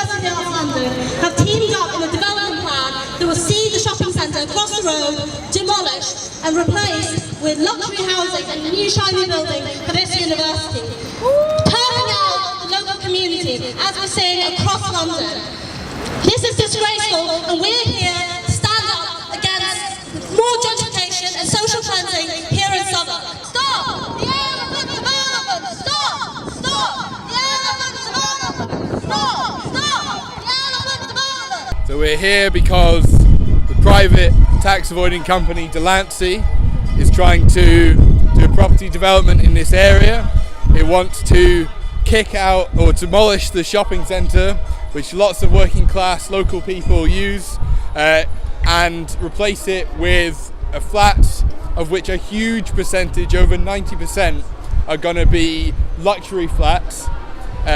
University of London have teamed up in a development plan that will see the shopping centre across the road demolished and replaced with luxury housing and a new shiny building for this university. Turning out the local community, as we're seeing across London. This is disgraceful, and we're here to stand up against more gentrification and social cleansing here in Southwark. Stop the elephant development! Stop! Stop the elephant development! Stop! Stop the elephant development! So we're here because the private tax avoiding company Delancey is trying to do a property development in this area. It wants to kick out or demolish the shopping centre, which lots of working class local people use, and replace it with flats of which a huge percentage, over 90%, are going to be luxury flats.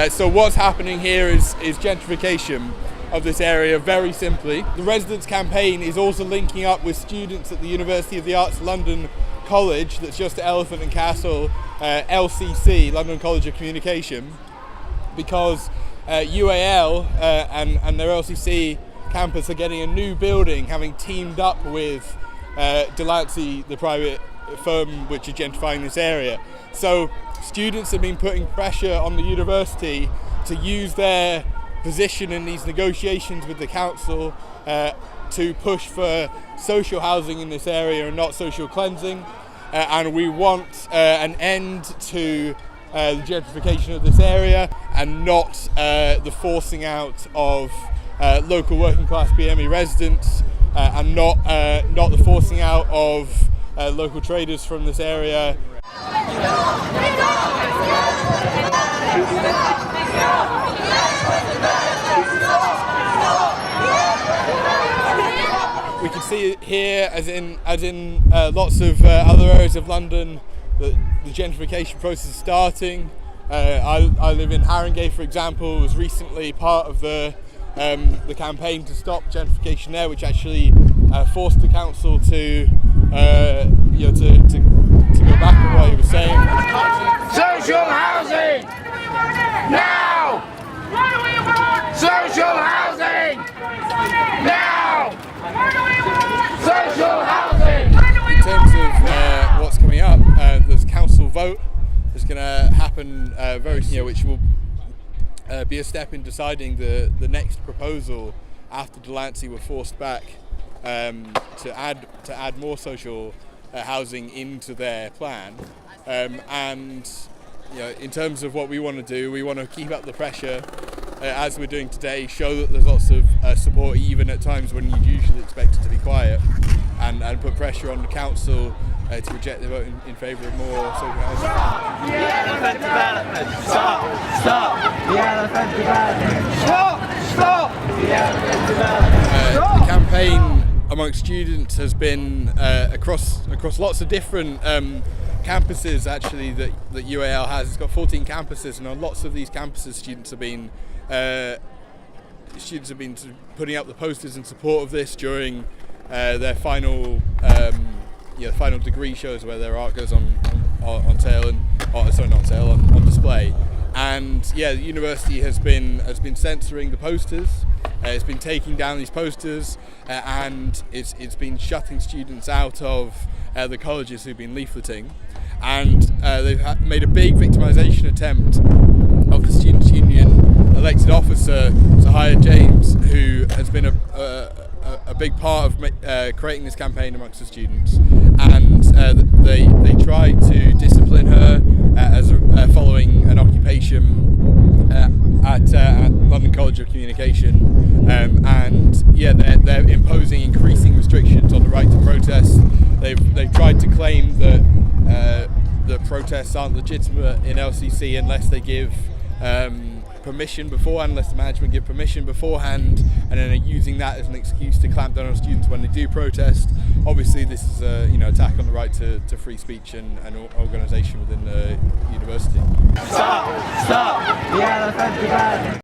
So what's happening here is gentrification of this area, very simply. The residents' campaign is also linking up with students at the University of the Arts London College, that's just at Elephant and Castle, LCC, London College of Communication, because UAL and their LCC campus are getting a new building, having teamed up with Delancey, the private firm which is gentrifying this area. So students have been putting pressure on the university to use their position in these negotiations with the council to push for social housing in this area and not social cleansing. And we want an end to the gentrification of this area and not the forcing out of local working class BME residents and not the forcing out of local traders from this area. We can see it here, as in lots of other areas of London, that the gentrification process is starting. I live in Haringey, for example, was recently part of the campaign to stop gentrification there, which actually forced the council to go back on what he was saying. Social housing now. Social housing now. Social housing. In terms of what's coming up, there's a council vote that's going to happen which will be a step in deciding the next proposal after Delancey were forced back to add more social housing into their plan. And in terms of what we want to do, we want to keep up the pressure as we're doing today, show that there's lots of support even at times when you'd usually expect it to be quiet, and put pressure on the council to reject the vote in favour of more social housing. Stop the elephant development! Stop the elephant development! Stop the elephant development! The campaign amongst students has been across lots of different campuses actually that UAL has. It's got 14 campuses, and on lots of these campuses students have been putting up the posters in support of this during their final final degree shows, where their art goes on sale on display. And the university has been censoring the posters. It's been taking down these posters, and it's been shutting students out of the colleges who've been leafleting, and they've made a big victimisation attempt of the Students' Union elected officer, Zahaya James, who has been a big part of creating this campaign amongst the students, and they tried to discipline her following an occupation at London College of Communication, and they're imposing increasing restrictions on the right to protest. They've tried to claim that protests aren't legitimate in LCC unless they give permission beforehand, unless the management give permission beforehand, and then are using that as an excuse to clamp down on students when they do protest. Obviously, this is a attack on the right to free speech and organisation within the university. Stop the elephant development!